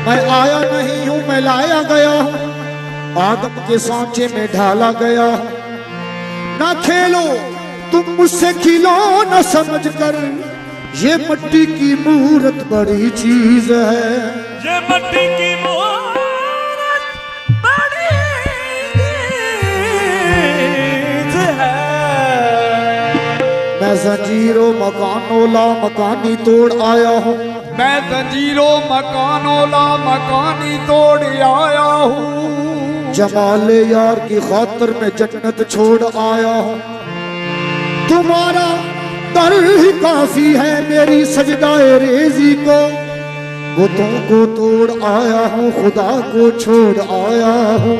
मैं आया नहीं हूं, मैं लाया गया हूं, आदम के सांचे में ढाला गया हूं। ना खेलो तुम मुझसे, खिलो न समझ कर, ये मिट्टी की मूरत बड़ी चीज है। ये मिट्टी की मूरत बड़ी चीज है। मैं जंजीरों मकानों ला मकानी तोड़ आया हूँ, मैं जंजीरों मकानों ला मकानी तोड़ आया हूँ। जमाले यार की खातिर में जन्नत छोड़ आया हूँ। तुम्हारा दर ही काफी है मेरी सजदाए रेजी को, बुतों को तोड़ आया हूँ, खुदा को छोड़ आया हूँ।